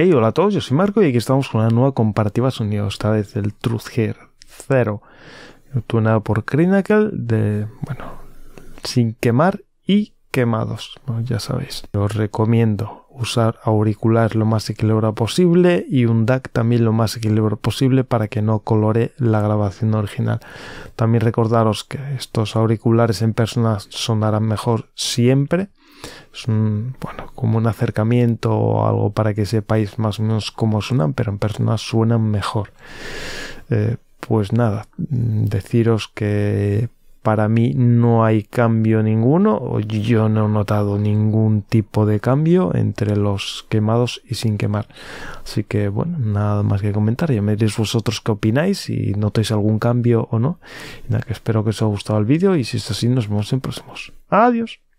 Hey, hola a todos, yo soy Marco y aquí estamos con una nueva comparativa sonido, esta vez el Truthear Zero Crinacle Crinacle sin quemar y quemados, bueno, ya sabéis. Os recomiendo usar auriculares lo más equilibrado posible y un DAC también lo más equilibrado posible para que no colore la grabación original. También recordaros que estos auriculares en persona sonarán mejor siempre. Es como un acercamiento o algo para que sepáis más o menos cómo suenan, pero en persona suenan mejor. Pues nada, deciros que para mí no hay cambio ninguno, yo no he notado ningún tipo de cambio entre los quemados y sin quemar. Así que bueno, nada más que comentar, ya me diréis vosotros qué opináis, si notáis algún cambio o no. Y nada, que espero que os haya gustado el vídeo y si es así nos vemos en próximos. Adiós.